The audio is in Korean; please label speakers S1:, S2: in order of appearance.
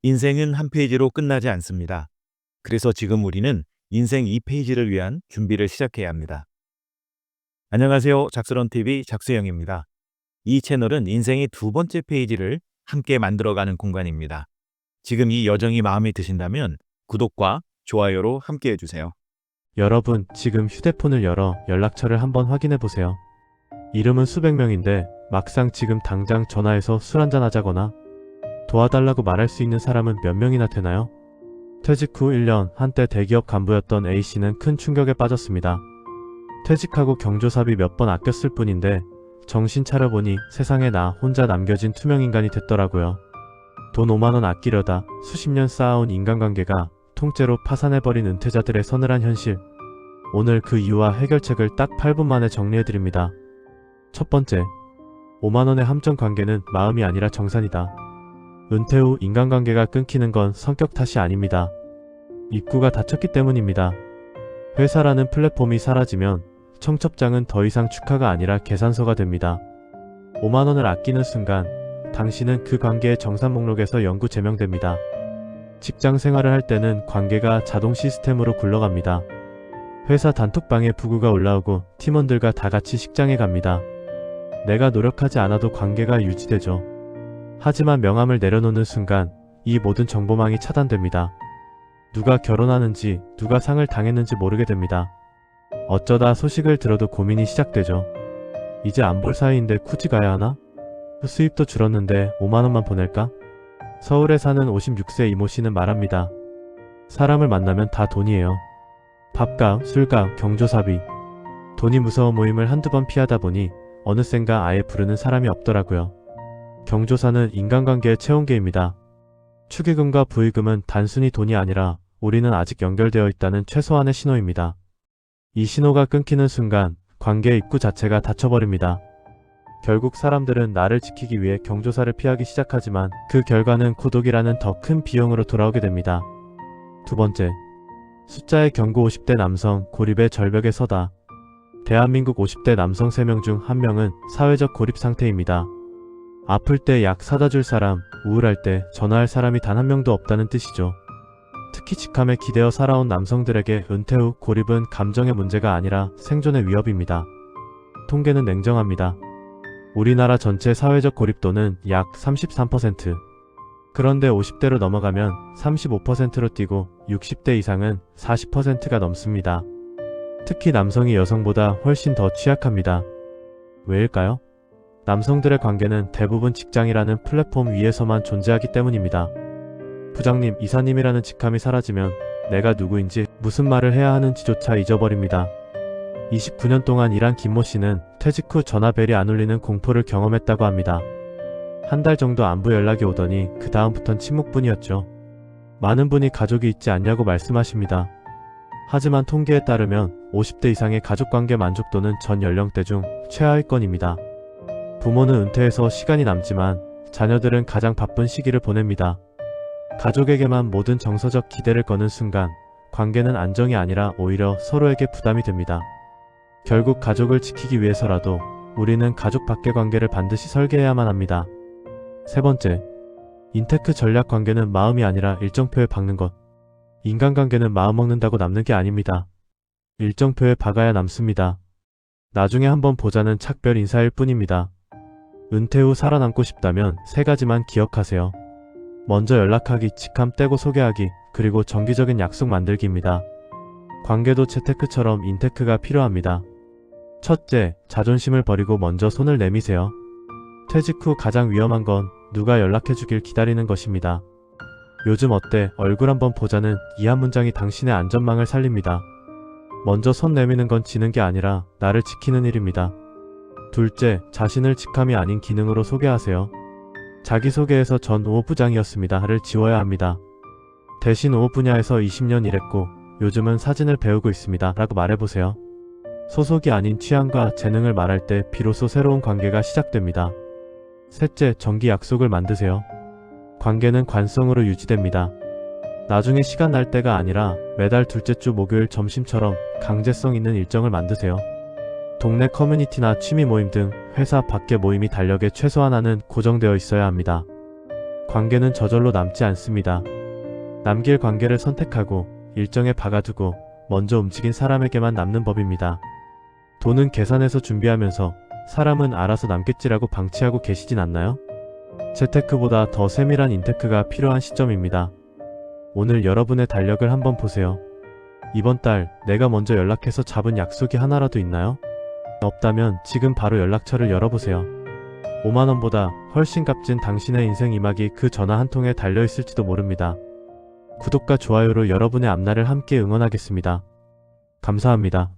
S1: 인생은 한 페이지로 끝나지 않습니다. 그래서 지금 우리는 인생 2페이지를 위한 준비를 시작해야 합니다. 안녕하세요. 작스런TV 작수영입니다. 이 채널은 인생의 두 번째 페이지를 함께 만들어가는 공간입니다. 지금 이 여정이 마음에 드신다면 구독과 좋아요로 함께 해주세요.
S2: 여러분, 지금 휴대폰을 열어 연락처를 한번 확인해 보세요. 이름은 수백 명인데 막상 지금 당장 전화해서 술 한잔 하자거나 도와달라고 말할 수 있는 사람은 몇 명이나 되나요? 퇴직 후 1년 한때 대기업 간부였던 A씨는 큰 충격에 빠졌습니다. 퇴직하고 경조사비 몇 번 아꼈을 뿐인데 정신 차려보니 세상에 나 혼자 남겨진 투명인간이 됐더라고요. 돈 5만원 아끼려다 수십 년 쌓아온 인간관계가 통째로 파산해버린 은퇴자들의 서늘한 현실. 오늘 그 이유와 해결책을 딱 8분 만에 정리해드립니다. 첫 번째, 5만원의 함정 관계는 마음이 아니라 정산이다. 은퇴 후 인간관계가 끊기는 건 성격 탓이 아닙니다. 입구가 닫혔기 때문입니다. 회사라는 플랫폼이 사라지면 청첩장은 더 이상 축하가 아니라 계산서가 됩니다. 5만원을 아끼는 순간 당신은 그 관계의 정산 목록에서 영구 제명됩니다. 직장 생활을 할 때는 관계가 자동 시스템으로 굴러갑니다. 회사 단톡방에 부구가 올라오고 팀원들과 다 같이 식장에 갑니다. 내가 노력하지 않아도 관계가 유지되죠. 하지만 명함을 내려놓는 순간 이 모든 정보망이 차단됩니다. 누가 결혼하는지, 누가 상을 당했는지 모르게 됩니다. 어쩌다 소식을 들어도 고민이 시작되죠. 이제 안 볼 사이인데 굳이 가야 하나? 수입도 줄었는데 5만원만 보낼까? 서울에 사는 56세 이모씨는 말합니다. 사람을 만나면 다 돈이에요. 밥값, 술값, 경조사비. 돈이 무서워 모임을 한두 번 피하다 보니 어느샌가 아예 부르는 사람이 없더라고요. 경조사는 인간관계의 체온계입니다. 축의금과 부의금은 단순히 돈이 아니라 우리는 아직 연결되어 있다는 최소한의 신호입니다. 이 신호가 끊기는 순간 관계의 입구 자체가 닫혀버립니다. 결국 사람들은 나를 지키기 위해 경조사를 피하기 시작하지만 그 결과는 고독이라는 더 큰 비용으로 돌아오게 됩니다. 두 번째, 숫자의 경고 50대 남성 고립의 절벽에 서다. 대한민국 50대 남성 3명 중 1명은 사회적 고립 상태입니다. 아플 때 약 사다 줄 사람, 우울할 때 전화할 사람이 단 한 명도 없다는 뜻이죠. 특히 직함에 기대어 살아온 남성들에게 은퇴 후 고립은 감정의 문제가 아니라 생존의 위협입니다. 통계는 냉정합니다. 우리나라 전체 사회적 고립도는 약 33%. 그런데 50대로 넘어가면 35%로 뛰고 60대 이상은 40%가 넘습니다. 특히 남성이 여성보다 훨씬 더 취약합니다. 왜일까요? 남성들의 관계는 대부분 직장이라는 플랫폼 위에서만 존재하기 때문입니다. 부장님, 이사님이라는 직함이 사라지면 내가 누구인지 무슨 말을 해야 하는지조차 잊어버립니다. 29년 동안 일한 김모 씨는 퇴직 후 전화벨이 안 울리는 공포를 경험했다고 합니다. 한 달 정도 안부 연락이 오더니 그 다음부턴 침묵뿐이었죠. 많은 분이 가족이 있지 않냐고 말씀하십니다. 하지만 통계에 따르면 50대 이상의 가족관계 만족도는 전 연령대 중 최하위권입니다. 부모는 은퇴해서 시간이 남지만 자녀들은 가장 바쁜 시기를 보냅니다. 가족에게만 모든 정서적 기대를 거는 순간 관계는 안정이 아니라 오히려 서로에게 부담이 됩니다. 결국 가족을 지키기 위해서라도 우리는 가족 밖의 관계를 반드시 설계해야만 합니다. 세 번째, 인테크 전략 관계는 마음이 아니라 일정표에 박는 것. 인간관계는 마음 먹는다고 남는 게 아닙니다. 일정표에 박아야 남습니다. 나중에 한번 보자는 착별 인사일 뿐입니다. 은퇴 후 살아남고 싶다면 3가지만 기억하세요. 먼저 연락하기, 직함 떼고 소개하기, 그리고 정기적인 약속 만들기입니다. 관계도 재테크처럼 인테크가 필요합니다. 첫째, 자존심을 버리고 먼저 손을 내미세요. 퇴직 후 가장 위험한 건 누가 연락해주길 기다리는 것입니다. 요즘 어때? 얼굴 한번 보자는 이 한 문장이 당신의 안전망을 살립니다. 먼저 손 내미는 건 지는 게 아니라 나를 지키는 일입니다. 둘째, 자신을 직함이 아닌 기능으로 소개하세요. 자기소개에서 전 5 부장이었습니다를 지워야 합니다. 대신 5 분야에서 20년 일했고 요즘은 사진을 배우고 있습니다 라고 말해보세요. 소속이 아닌 취향과 재능을 말할 때 비로소 새로운 관계가 시작됩니다. 셋째, 정기 약속을 만드세요. 관계는 관성으로 유지됩니다. 나중에 시간 날 때가 아니라 매달 둘째 주 목요일 점심처럼 강제성 있는 일정을 만드세요. 동네 커뮤니티나 취미 모임 등 회사 밖의 모임이 달력에 최소한 하나는 고정되어 있어야 합니다. 관계는 저절로 남지 않습니다. 남길 관계를 선택하고 일정에 박아두고 먼저 움직인 사람에게만 남는 법입니다. 돈은 계산해서 준비하면서 사람은 알아서 남겠지라고 방치하고 계시진 않나요? 재테크보다 더 세밀한 인테크가 필요한 시점입니다. 오늘 여러분의 달력을 한번 보세요. 이번 달 내가 먼저 연락해서 잡은 약속이 하나라도 있나요? 없다면 지금 바로 연락처를 열어보세요. 5만원보다 훨씬 값진 당신의 인생 이막이 그 전화 한 통에 달려있을지도 모릅니다. 구독과 좋아요로 여러분의 앞날을 함께 응원하겠습니다. 감사합니다.